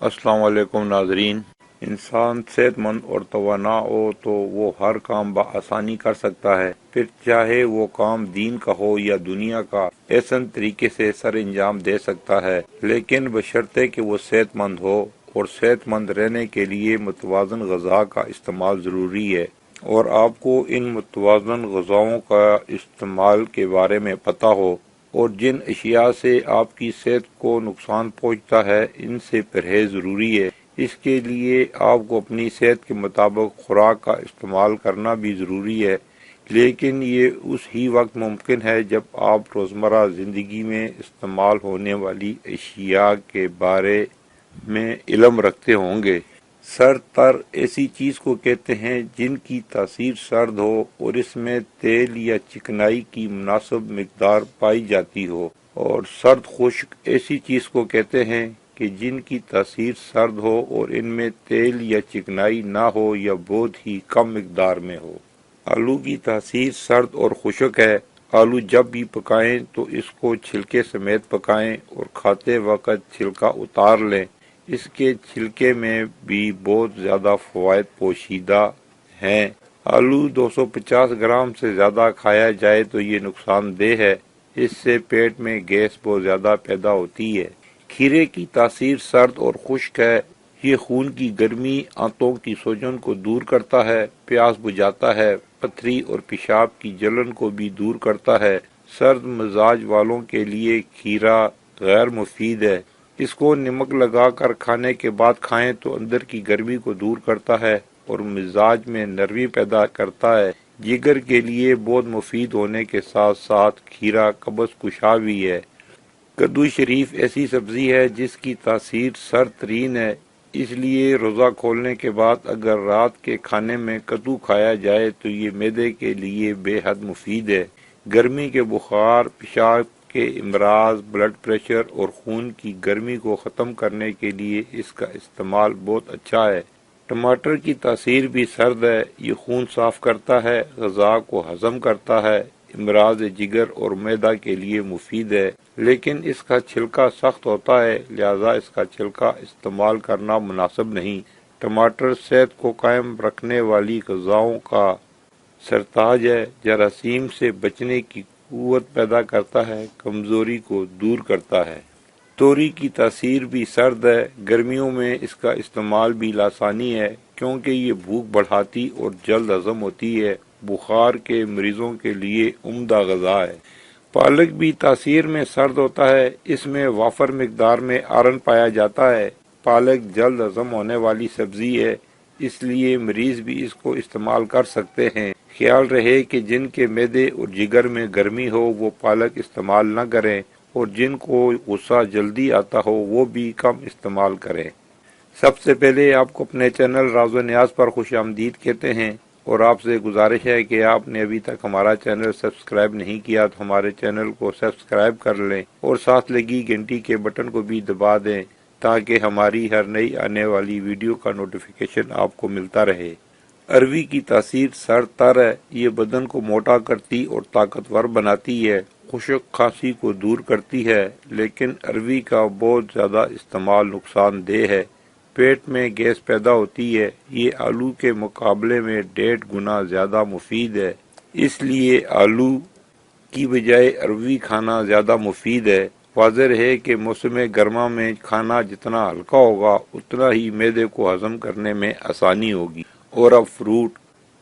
السلام علیکم ناظرین۔ انسان صحت مند اور توانا ہو تو وہ ہر کام بآسانی کر سکتا ہے، پھر چاہے وہ کام دین کا ہو یا دنیا کا، احسن طریقے سے سر انجام دے سکتا ہے، لیکن بشرطے کہ وہ صحت مند ہو، اور صحت مند رہنے کے لیے متوازن غذا کا استعمال ضروری ہے۔ اور آپ کو ان متوازن غذاؤں کا استعمال کے بارے میں پتہ ہو، اور جن اشیاء سے آپ کی صحت کو نقصان پہنچتا ہے ان سے پرہیز ضروری ہے۔ اس کے لیے آپ کو اپنی صحت کے مطابق خوراک کا استعمال کرنا بھی ضروری ہے، لیکن یہ اس ہی وقت ممکن ہے جب آپ روزمرہ زندگی میں استعمال ہونے والی اشیاء کے بارے میں علم رکھتے ہوں گے۔ سرد تر ایسی چیز کو کہتے ہیں جن کی تاثیر سرد ہو اور اس میں تیل یا چکنائی کی مناسب مقدار پائی جاتی ہو، اور سرد خشک ایسی چیز کو کہتے ہیں کہ جن کی تاثیر سرد ہو اور ان میں تیل یا چکنائی نہ ہو یا بہت ہی کم مقدار میں ہو۔ آلو کی تاثیر سرد اور خشک ہے۔ آلو جب بھی پکائیں تو اس کو چھلکے سمیت پکائیں اور کھاتے وقت چھلکا اتار لیں۔ اس کے چھلکے میں بھی بہت زیادہ فوائد پوشیدہ ہیں۔ آلو 250 گرام سے زیادہ کھایا جائے تو یہ نقصان دہ ہے۔ اس سے پیٹ میں گیس بہت زیادہ پیدا ہوتی ہے۔ کھیرے کی تاثیر سرد اور خشک ہے۔ یہ خون کی گرمی، آنتوں کی سوجن کو دور کرتا ہے، پیاس بجھاتا ہے، پتھری اور پیشاب کی جلن کو بھی دور کرتا ہے۔ سرد مزاج والوں کے لیے کھیرا غیر مفید ہے۔ اس کو نمک لگا کر کھانے کے بعد کھائیں تو اندر کی گرمی کو دور کرتا ہے اور مزاج میں نرمی پیدا کرتا ہے۔ جگر کے لیے بہت مفید ہونے کے ساتھ ساتھ کھیرا قبض کشا بھی ہے۔ کدو شریف ایسی سبزی ہے جس کی تاثیر سرد ترین ہے، اس لیے روزہ کھولنے کے بعد اگر رات کے کھانے میں کدو کھایا جائے تو یہ معدے کے لیے بے حد مفید ہے۔ گرمی کے بخار، پیشاب کے امراض، بلڈ پریشر اور خون کی گرمی کو ختم کرنے کے لیے اس کا استعمال بہت اچھا ہے۔ ٹماٹر کی تاثیر بھی سرد ہے۔ یہ خون صاف کرتا ہے، غذا کو ہضم کرتا ہے، امراض جگر اور معدہ کے لیے مفید ہے، لیکن اس کا چھلکا سخت ہوتا ہے، لہذا اس کا چھلکا استعمال کرنا مناسب نہیں۔ ٹماٹر صحت کو قائم رکھنے والی غذاؤں کا سرتاج ہے۔ جراثیم سے بچنے کی قوت پیدا کرتا ہے، کمزوری کو دور کرتا ہے۔ توری کی تاثیر بھی سرد ہے۔ گرمیوں میں اس کا استعمال بھی لاسانی ہے کیونکہ یہ بھوک بڑھاتی اور جلد ہضم ہوتی ہے۔ بخار کے مریضوں کے لیے عمدہ غذا ہے۔ پالک بھی تاثیر میں سرد ہوتا ہے۔ اس میں وافر مقدار میں آئرن پایا جاتا ہے۔ پالک جلد ہضم ہونے والی سبزی ہے، اس لیے مریض بھی اس کو استعمال کر سکتے ہیں۔ خیال رہے کہ جن کے معدے اور جگر میں گرمی ہو وہ پالک استعمال نہ کریں، اور جن کو غصہ جلدی آتا ہو وہ بھی کم استعمال کریں۔ سب سے پہلے آپ کو اپنے چینل راز و نیاز پر خوش آمدید کہتے ہیں، اور آپ سے گزارش ہے کہ آپ نے ابھی تک ہمارا چینل سبسکرائب نہیں کیا تو ہمارے چینل کو سبسکرائب کر لیں اور ساتھ لگی گھنٹی کے بٹن کو بھی دبا دیں تاکہ ہماری ہر نئی آنے والی ویڈیو کا نوٹیفیکیشن آپ کو ملتا رہے۔ اروی کی تاثیر سرد تر ہے۔ یہ بدن کو موٹا کرتی اور طاقتور بناتی ہے، خشک کھانسی کو دور کرتی ہے، لیکن اروی کا بہت زیادہ استعمال نقصان دہ ہے۔ پیٹ میں گیس پیدا ہوتی ہے۔ یہ آلو کے مقابلے میں 1.5 گنا زیادہ مفید ہے، اس لیے آلو کی بجائے اروی کھانا زیادہ مفید ہے۔ واضح ہے کہ موسم گرما میں کھانا جتنا ہلکا ہوگا اتنا ہی معدے کو ہضم کرنے میں آسانی ہوگی۔ اور اب فروٹ۔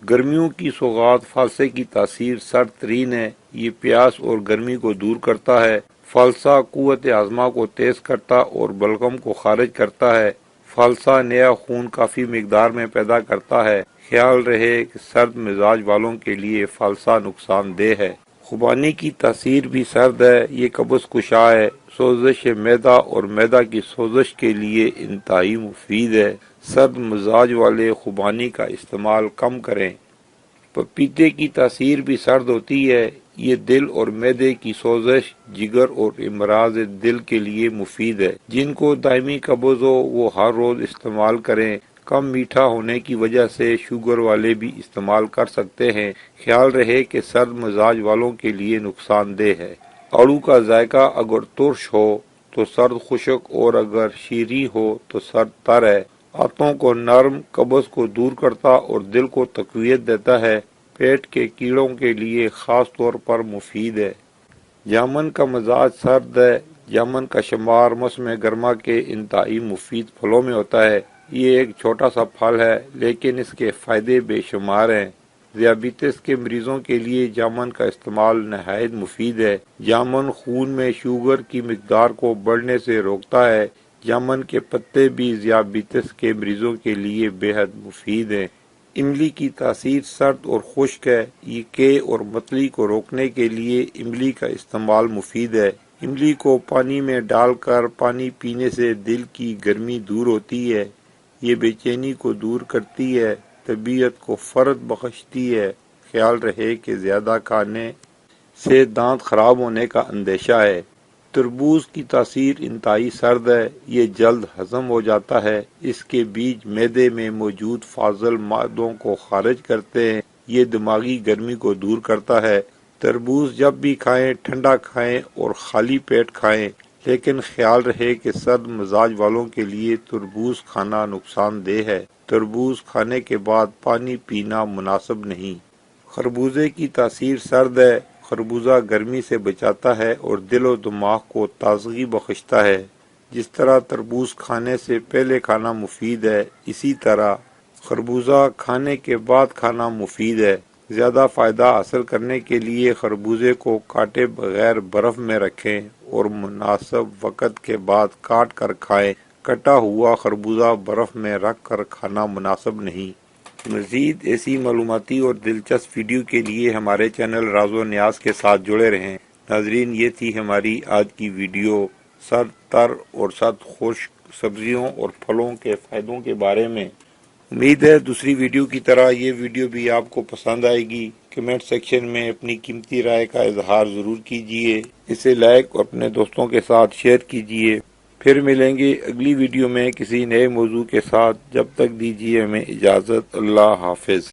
گرمیوں کی سوغات فالسے کی تاثیر سرد ترین ہے۔ یہ پیاس اور گرمی کو دور کرتا ہے۔ فالسا قوت ہاضمہ کو تیز کرتا اور بلغم کو خارج کرتا ہے۔ فالسا نیا خون کافی مقدار میں پیدا کرتا ہے۔ خیال رہے کہ سرد مزاج والوں کے لیے فالسا نقصان دہ ہے۔ خوبانی کی تاثیر بھی سرد ہے۔ یہ قبض کشا ہے، سوزش معدہ اور معدہ کی سوزش کے لیے انتہائی مفید ہے۔ سرد مزاج والے خوبانی کا استعمال کم کریں۔ پپیتے کی تاثیر بھی سرد ہوتی ہے۔ یہ دل اور معدے کی سوزش، جگر اور امراض دل کے لیے مفید ہے۔ جن کو دائمی قبض ہو وہ ہر روز استعمال کریں۔ کم میٹھا ہونے کی وجہ سے شوگر والے بھی استعمال کر سکتے ہیں۔ خیال رہے کہ سرد مزاج والوں کے لیے نقصان دہ ہے۔ آڑو کا ذائقہ اگر ترش ہو تو سرد خشک اور اگر شیریں ہو تو سرد تر ہے۔ آنتوں کو نرم، قبض کو دور کرتا اور دل کو تقویت دیتا ہے۔ پیٹ کے کیڑوں کے لیے خاص طور پر مفید ہے۔ جامن کا مزاج سرد ہے۔ جامن کا شمار موسم گرما کے انتہائی مفید پھلوں میں ہوتا ہے۔ یہ ایک چھوٹا سا پھل ہے لیکن اس کے فائدے بے شمار ہیں۔ ذیابیطس کے مریضوں کے لیے جامن کا استعمال نہایت مفید ہے۔ جامن خون میں شوگر کی مقدار کو بڑھنے سے روکتا ہے۔ جامن کے پتے بھی ذیابیطس کے مریضوں کے لیے بے حد مفید ہیں۔ املی کی تاثیر سرد اور خشک ہے۔ یہ قے اور متلی کو روکنے کے لیے املی کا استعمال مفید ہے۔ املی کو پانی میں ڈال کر پانی پینے سے دل کی گرمی دور ہوتی ہے۔ یہ بے چینی کو دور کرتی ہے، طبیعت کو فرحت بخشتی ہے۔ خیال رہے کہ زیادہ کھانے سے دانت خراب ہونے کا اندیشہ ہے۔ تربوز کی تاثیر انتہائی سرد ہے۔ یہ جلد ہضم ہو جاتا ہے۔ اس کے بیج معدے میں موجود فاضل مادوں کو خارج کرتے ہیں۔ یہ دماغی گرمی کو دور کرتا ہے۔ تربوز جب بھی کھائیں ٹھنڈا کھائیں اور خالی پیٹ کھائیں، لیکن خیال رہے کہ سرد مزاج والوں کے لیے تربوز کھانا نقصان دہ ہے۔ تربوز کھانے کے بعد پانی پینا مناسب نہیں۔ خربوزے کی تاثیر سرد ہے۔ خربوزہ گرمی سے بچاتا ہے اور دل و دماغ کو تازگی بخشتا ہے۔ جس طرح تربوز کھانے سے پہلے کھانا مفید ہے، اسی طرح خربوزہ کھانے کے بعد کھانا مفید ہے۔ زیادہ فائدہ حاصل کرنے کے لیے خربوزے کو کاٹے بغیر برف میں رکھیں اور مناسب وقت کے بعد کاٹ کر کھائیں۔ کٹا ہوا خربوزہ برف میں رکھ کر کھانا مناسب نہیں۔ مزید ایسی معلوماتی اور دلچسپ ویڈیو کے لیے ہمارے چینل راز و نیاز کے ساتھ جڑے رہیں۔ ناظرین، یہ تھی ہماری آج کی ویڈیو سرد تر اور سرد خشک سبزیوں اور پھلوں کے فائدوں کے بارے میں۔ امید ہے دوسری ویڈیو کی طرح یہ ویڈیو بھی آپ کو پسند آئے گی۔ کمنٹ سیکشن میں اپنی قیمتی رائے کا اظہار ضرور کیجیے۔ اسے لائک اور اپنے دوستوں کے ساتھ شیئر کیجیے۔ پھر ملیں گے اگلی ویڈیو میں کسی نئے موضوع کے ساتھ۔ جب تک دیجیے ہمیں اجازت۔ اللہ حافظ۔